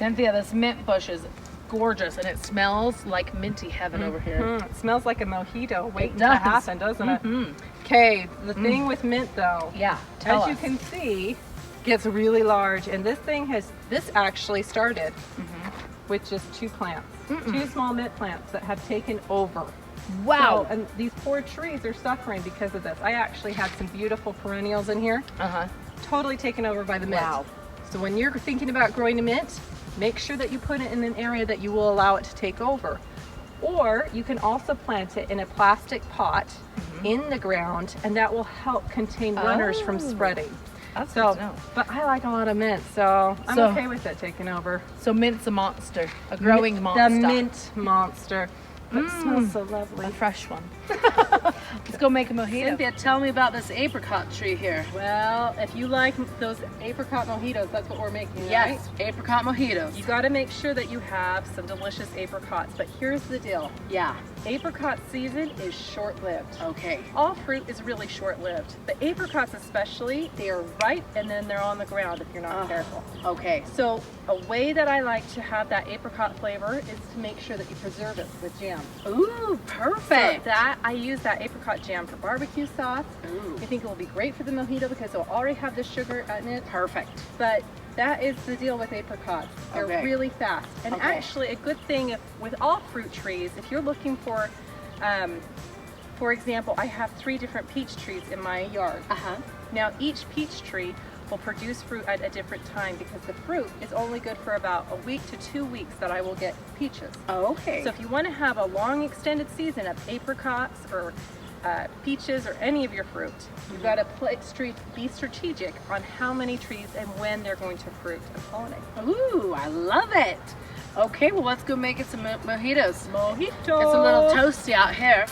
Cynthia, this mint bush is gorgeous and it smells like minty heaven over here. It smells like a mojito waiting to does. happen, doesn't it? Okay, the thing with mint though, Yeah, as you can see, gets really large, and this actually started with just 2 plants, 2 small mint plants that have taken over. Wow. So, and these poor trees are suffering because of this. I actually had some beautiful perennials in here, totally taken over by the mint. Wow. So when you're thinking about growing a mint, make sure that you put it in an area that you will allow it to take over. Or you can also plant it in a plastic pot in the ground, and that will help contain runners from spreading. That's So, good to know. but I like a lot of mint, so I'm okay with it taking over. So mint's a monster, a growing monster. The mint monster. But it smells so lovely. A fresh one. Let's go make a mojito. Cynthia, tell me about this apricot tree here. Well, if you like those apricot mojitos, that's what we're making, Yes, right? apricot mojitos. You got to make sure that you have some delicious apricots, but here's the deal. Yeah, Apricot season is short-lived. okay. All fruit is really short-lived, but apricots especially, they are ripe and then they're on the ground if you're not careful. Okay. So a way that I like to have that apricot flavor is to make sure that you preserve it with jam. Ooh, So perfect. that I use that apricot jam for barbecue sauce. Ooh, I think it will be great for the mojito because it'll already have the sugar in it. perfect. But that is the deal with apricots. They're Okay. really fast. And Okay. actually a good thing with all fruit trees, if you're looking for example, I have 3 different peach trees in my yard. Now each peach tree will produce fruit at a different time because the fruit is only good for about a week to 2 weeks that I will get peaches. Okay. So if you want to have a long extended season of apricots or peaches or any of your fruit, you've got to be strategic on how many trees and when they're going to fruit and pollinate. Ooh, I love it. Okay, well let's go make it some mojitos. Mojito! It's a little toasty out here.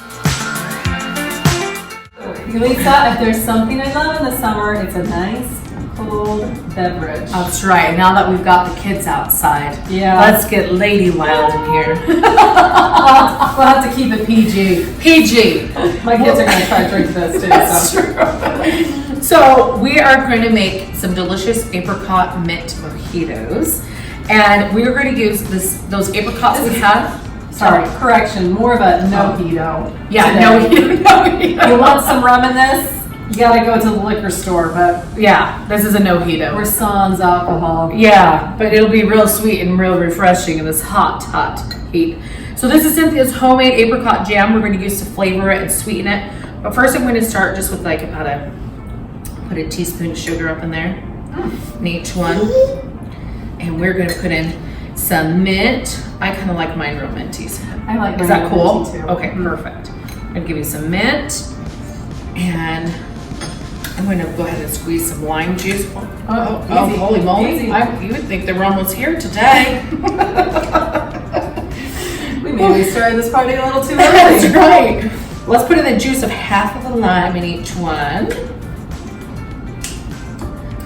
Elisa, if there's something I love in the summer, it's a nice cold beverage. That's right. Now that we've got the kids outside, Yeah. let's get lady wild in here. We'll have to keep it PG. PG. My kids are going to try to drink this too. That's So. true. So we are going to make some delicious apricot mint mojitos, and we are going to use those apricots we have. Sorry, correction, more of a no-hito. Yeah, today. no. You want some rum in this? You gotta go to the liquor store, but Yeah, this is a no-hito. we're sans alcohol. Yeah, but it'll be real sweet and real refreshing in this hot heat. So this is Cynthia's homemade apricot jam. We're going to use to flavor it and sweeten it. But first I'm going to start just with like put a teaspoon of sugar up in there in each one. And we're going to put in some mint. I kind of like mine real minties. I like Is that mine cool? minty too. Okay, perfect. I'm going to give you some mint. And I'm going to go ahead and squeeze some lime juice. Oh, easy. holy moly. Easy. You would think they were almost here today. We maybe started this party a little too That's early. right. Let's put in the juice of half of the lime in each one.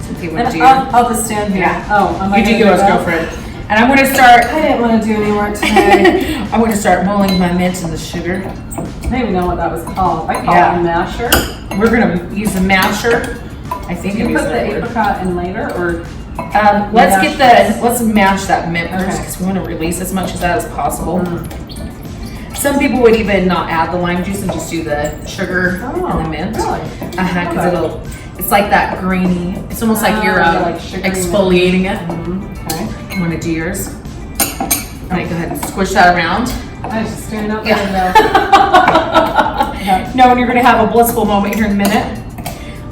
Cynthia, what do you? I'll just stand here. Yeah. Oh, am I You do gonna yours, that? girlfriend. And I'm going to start. I didn't want to do any work today. I'm going to start mulling my mint in the sugar. I don't even know what that was called. I call Yeah. it a masher. We're going to use a masher. I think You I'm put using the that word. apricot in later, or Let's mash that mint first Okay. because we want to release as much of that as possible. Some people would even not add the lime juice and just do the sugar and the mint. Really? Because it's like that grainy. It's almost like you're like sugary exfoliating it. Okay. I'm gonna do yours. All right, go ahead and squish that around. I was just staring out the Yeah. window. No, and you're gonna have a blissful moment here in a minute.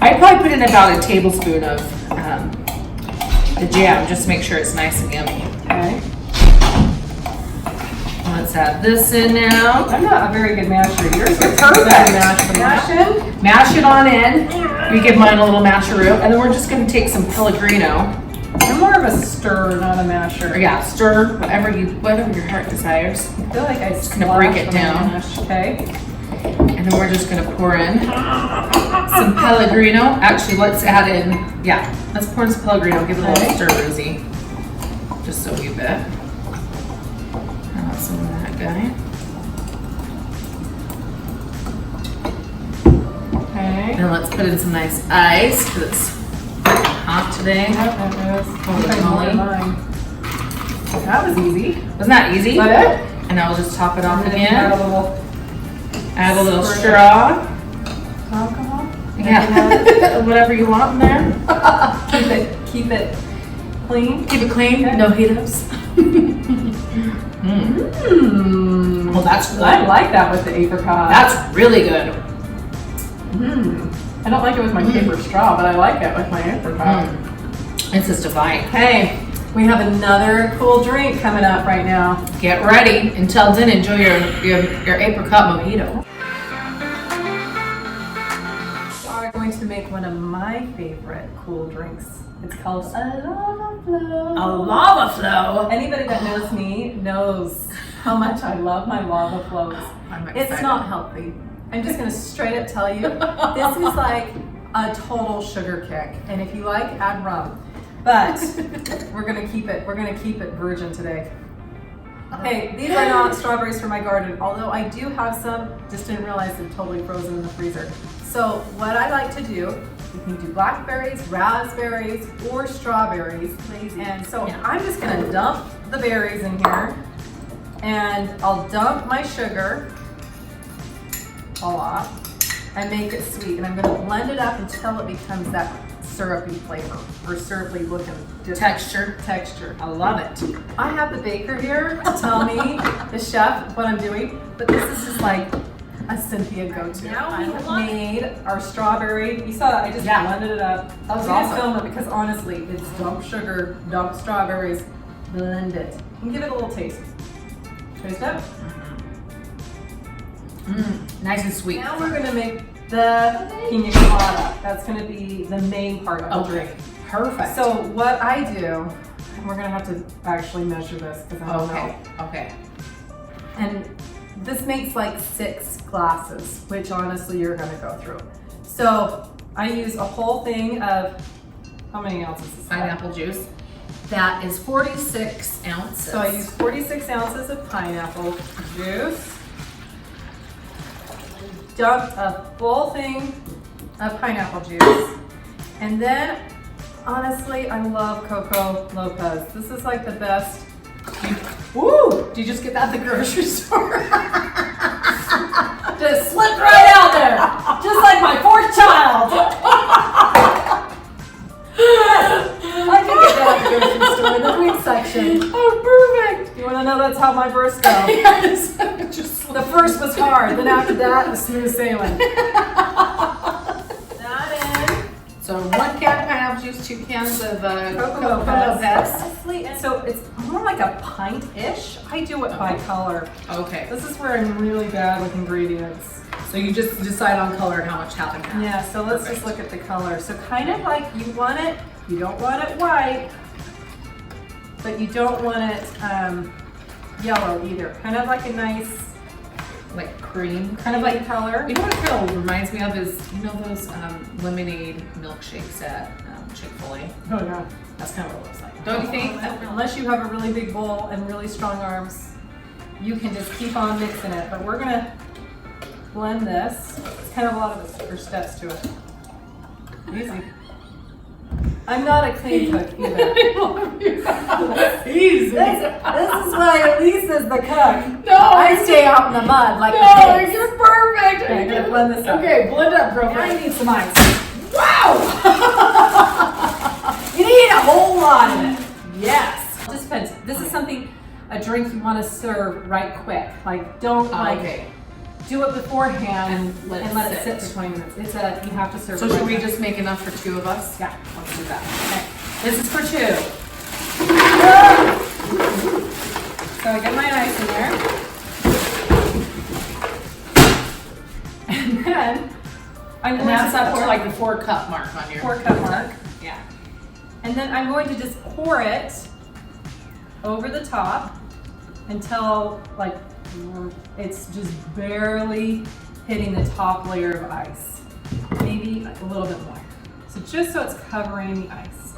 I'd probably put in about a tablespoon of the jam just to make sure it's nice and yummy. Okay. Let's add this in now. I'm not a very good masher. Yours is Perfect. Mash in. Mash it on in. We give mine a little masheroo, and then we're just gonna take some Pellegrino. I'm more of a stirrer, not a masher. Or yeah, stir whatever your heart desires. I feel like I just gonna break it down. Okay. And then we're just gonna pour in some Pellegrino. Actually, let's add in, let's pour in some Pellegrino. Give it a little Okay. stir, Rosie. Just a wee bit. Add some of that guy. Okay. And let's put in some nice ice because it's hot today. Yep, that is. Holy Okay, moly. more mine. That was easy. Wasn't that easy? Is that it? And I'll just top it off Add again. a little Add a little squirt straw. alcohol. Yeah. Whatever you want in there. Keep it clean. Keep it clean. Okay. No Heatos. Mmm. Well, that's good. I like that with the apricot. That's really good. Mmm. I don't like it with my paper straw, but I like it with my apricot. It's just divine. Hey, we have another cool drink coming up right now. Get ready. Until then, enjoy your apricot mojito. We are going to make one of my favorite cool drinks. It's called a Lavaflows. A Lavaflow. Anybody that knows me knows how much I love my Lavaflows. I'm excited. It's not healthy. I'm just gonna straight up tell you, this is like a total sugar kick. And if you like, add rum. But we're gonna keep it virgin today. Hey, these are not strawberries from my garden, although I do have some, just didn't realize they're totally frozen in the freezer. So what I like to do, you can do blackberries, raspberries, or strawberries. And so I'm just gonna dump the berries in here, and I'll dump my sugar a lot and make it sweet. And I'm gonna blend it up until it becomes that syrupy flavor or syrupy looking texture. I love it. I have the baker here to tell me, the chef, what I'm doing, but this is just like a Cynthia go-to. Now I we have want- made our strawberry. You saw that, I just blended it up. I was gonna film it because honestly, it's dump sugar, dump strawberries, blend it. And give it a little taste. Taste it? Nice and sweet. Now we're gonna make the pina colada. That's gonna be the main part of the drink. Perfect. So what I do, and we're gonna have to actually measure this because I don't know. Okay. And this makes like 6 glasses, which honestly you're gonna go through. So I use a whole thing of, how many ounces is that? Pineapple juice. That is 46 ounces. So I use 46 ounces of pineapple juice. Dump a full thing of pineapple juice. And then, honestly, I love Coco Lopez. This is like the best. Woo! Did you just get that at the grocery store? Just slipped right out there, just like my 4th child. I can get that at the grocery store in the food section. Oh, perfect. You want to know that's how my births go? Yes. Just The first was hard, then after that, it was smooth sailing. So 1 can of pineapple juice, 2 cans of Coco Lopez. Honestly, and so it's more like a pint-ish. I do it by color. Okay. This is where I'm really bad with ingredients. So you just decide on color and how much half and half. Yeah, so let's just look at the color. So kind of like you want it, you don't want it white, but you don't want it yellow either. Kind of like a nice, Like cream. kind of like color. You know what it kind of reminds me of is, you know those lemonade milkshakes at Chick-fil-A? Oh yeah. That's kind of what it looks like. Don't you think? Unless you have a really big bowl and really strong arms, you can just keep on mixing it. But we're gonna blend this. It's kind of a lot of steps to it. Easy. I'm not a clean cook either. Easy. This is why Elisa's the cook. No. I stay out in the mud like the No, pigs. you're perfect. Okay, I'm gonna blend this up. Okay, blend up, Now I girlfriend. need some ice. Wow. You need a whole lot of it. Yes. Just depends. This is something, a drink you want to serve right quick. Like don't Okay. do it beforehand And let and it let it sit sit. for 20 minutes. It's a, you have to serve So it should right we quick. just make enough for 2 of us? Yeah. Let's do that. Okay. This is for 2. So I get my ice in there. And then I'm And going that's to up to pour like the 4-cup mark on your 4-cup mark. Yeah. And then I'm going to just pour it over the top until like it's just barely hitting the top layer of ice. Maybe a little bit more. So just so it's covering the ice.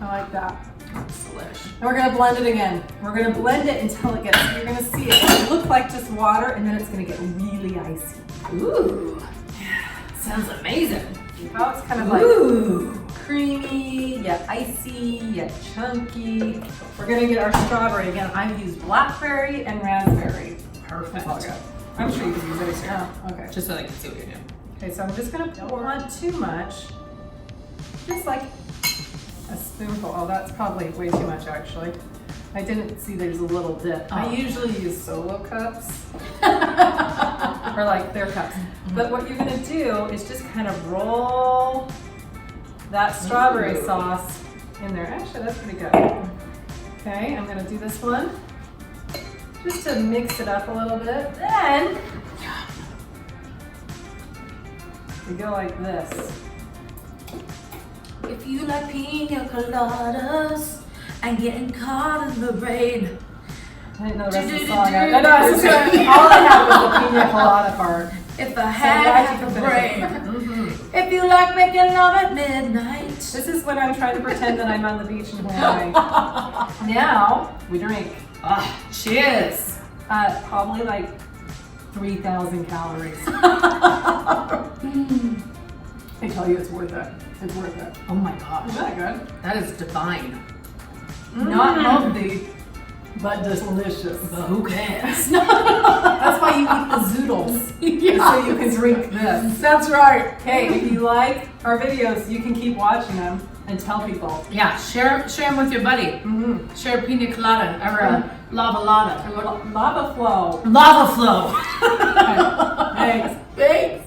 I like that. That's delish. And we're gonna blend it again. We're gonna blend it until it gets, you're gonna see it. It'll look like just water and then it's gonna get really icy. Ooh. Sounds amazing. How it's kind of like, Ooh. creamy, yet icy, yet chunky. We're gonna get our strawberry. Again, I've used blackberry and raspberry. Perfect. All good. I'm sure you can use it. Yeah, okay. Just so I can see what you're doing. Okay, so I'm just gonna pour not too much. Just like a spoonful. Oh, that's probably way too much actually. I didn't see there's a little dip. I usually use solo cups. Or like their cups. But what you're gonna do is just kind of roll that strawberry sauce in there. Actually, that's pretty good. Okay, I'm gonna do this one. Just to mix it up a little bit. Then we go like this. If you like pina coladas and getting caught in the rain. I didn't know the rest of the song. No, all I had was the pina colada part. If I had half a brain. If you like making love at midnight. This is when I'm trying to pretend that I'm on the beach in Hawaii. Now we drink. Cheers. Probably like 3,000 calories. I tell you, it's worth it. It's worth it. Oh my gosh. Isn't that good? That is divine. Not healthy, but delicious. But who cares? That's why you eat the zoodles. So you can drink this. That's right. Hey, if you like our videos, you can keep watching them and tell people. Yeah, share them with your buddy. Share a pina colada or a lava lada. Lavaflow. Lavaflow. Thanks. Thanks.